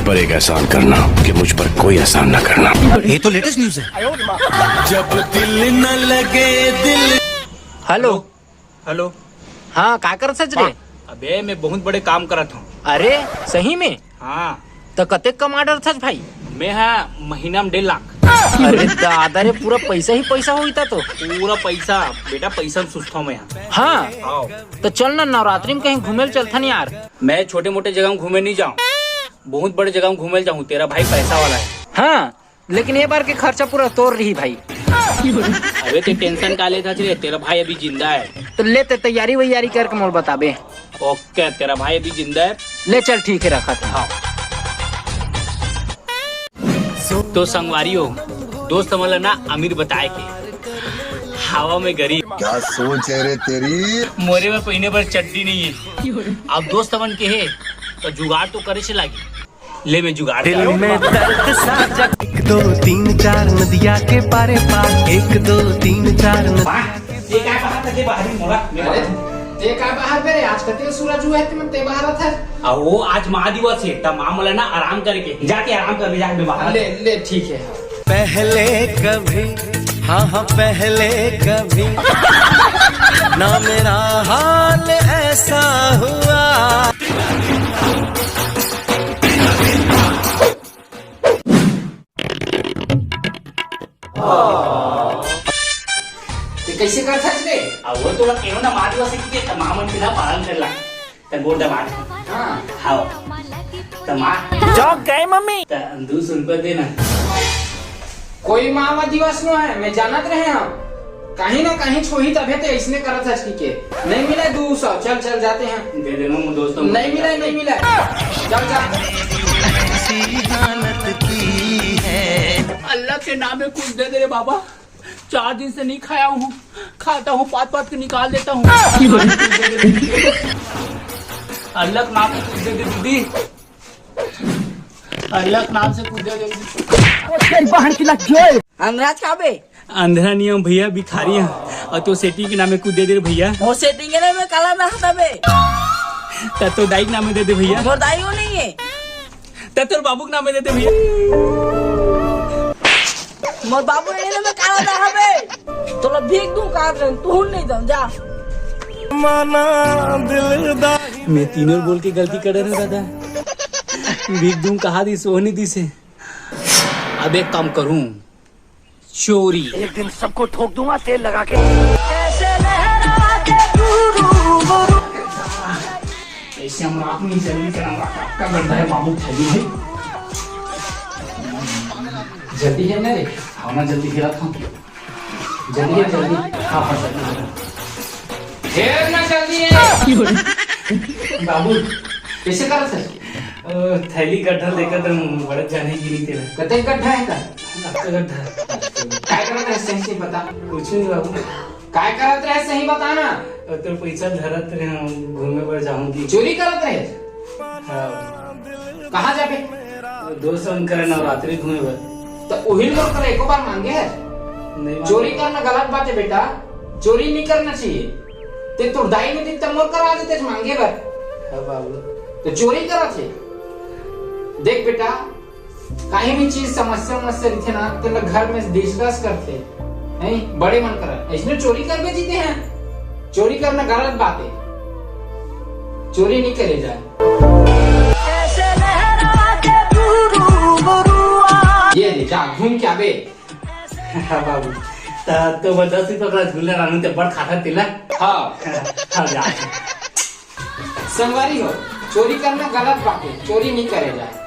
पर एक एहसान करना कि मुझ पर कोई एहसान न करना। ये तो लेटेस्ट न्यूज है। जब दिल न लगे दिल। Hello hello. हाँ का कर सच रे? अबे मैं बहुत बड़े काम करत हूँ। अरे सही में? हाँ तो कतेक कम ऑर्डर था भाई? मैं हाँ महीना में 1.5 लाख। अरे दादा रे, पूरा पैसा ही पैसा हुई था तो। पूरा पैसा बेटा, पैसा में सुस्ता हूँ मैं यहाँ। हाँ आओ तो चल ना, नवरात्रि में कहीं घूमे चलता नहीं यार। मैं छोटे मोटे जगह में घूमे नहीं जाऊँ, बहुत बड़े जगह में घूमे जाऊँ। तेरा भाई पैसा वाला है। हाँ लेकिन ये बार के खर्चा पूरा तोड़ रही भाई। अबे ते टेंशन का लेता रे, तेरा भाई अभी जिंदा है। तो लेते तैयारी वैयारी करके मोल बताबे। ओके, तेरा भाई अभी जिंदा है। ले चल ठीक है, रखा था। हाँ तो संगवारी हो, दोस्त मतलब ना अमीर बताए के हवा में गरीब। क्या सोच है रे तेरी? मोरे में पहने पर चड्डी नहीं है। अब दोस्त बन के है तो जुगाड़ तो करे से लागी। ले मैं जुगाड़ दिल में दर्द साजा। 1 2 3 4 नदिया के पारे पार। 1 2 3 4 ये क्या बाहर तक बाहरी मोरा ते का बाहर बेरे, आज कते सूरज हुआ है ते बाहर था। वो आज महादिवस है तब माँ बोला ना आराम करके जाके आराम कर जाके बाहर। ले ठीक है। पहले कभी, हाँ पहले कभी ना मेरा हाल ऐसा हुआ। कैसे कर सच रे? अब वो तो केवल ना महादिवस है कि मामन के ना पालन करला त गोड़ दबा। हाँ हां त मां चौक गए मम्मी। त 200 रुपया देना। कोई मावा दिवस नो है, मैं जानत रहे हम। कहीं ना कहीं छोही तबे तो इसने करत है के नहीं मिला 200। चल चल जाते हैं। दे देना मैं दोस्तों। नहीं मिला चल जा। अल्लाह के नाम में कुछ दे दे रे बाबा। 4 दिन से नहीं खाया हूँ, खाता हूँ 5 के निकाल देता हूँ। अल्लाह के नाम से कुछ दे दे दीदी, अल्लाह के नाम से कुछ दे दे। अनुराज का बे अंधेरा नियम भैया भिखारी है और तो सेटिंग के नाम में कुछ दे दे भैया। वो सेटिंग के में काला ना था बे। तो दाई के नाम में दे दे भैया। मोर दाई हो नहीं है, तो बाबू के नाम में दे दे भैया। मोर बाबू ने में काला ना बे। तो लो भीख दूं का तू नहीं दम जा। माना दिलदार। मैं तीनों बोल के गलती कर रहा दादा। भीख दूं कहा दी सोहनी दी से। अब एक काम करूं, चोरी। एक दिन सबको ठोक दूंगा तेल लगा के। ऐसे हम रात में जल्दी कराऊंगा। आपका गड्ढा है बाबू, थैली है। जल्दी है ना रे? हाँ ना जल्दी गिरा था। जल्दी है जल्दी। हाँ जल्दी। ढेर ना जल्दी है। बाबू कैसे कर सच? थैली गड्ढा लेकर तुम बड़क जाने की नहीं तेरा। कते गड्ढा है का? आपका गड्ढा काय करत रहे सही बता। कुछ नहीं बाबू। काय करत रहे सही बताना। तो पैसा धरत रहे घूमने पर जाऊंगी। चोरी करत रहे? हाँ। कहाँ जाबे? दोस्त करे नवरात्रि घूमे पर। तो उहिल लोग करे एको बार मांगे है। नहीं चोरी करना गलत बात है बेटा, चोरी नहीं करना चाहिए। ते तो दाई ने दिन तमोर करा देते मांगे बर। हाँ बाबू। तो चोरी करा थे। देख बेटा, कहीं भी चीज समस्या रही ना तो लोग घर में डिस्कस करते नहीं, बड़े मन कर इसमें चोरी करके जीते हैं। चोरी करना गलत बात है, चोरी नहीं करे जाए। ये ले जा घूम के आबे। हाँ बाबू। तो मैं 10 रुपये का झूला रानू ते बड़ खाता तिला। हाँ हाँ जा। संगवारी हो, चोरी करना गलत बात है, चोरी नहीं करे जाए।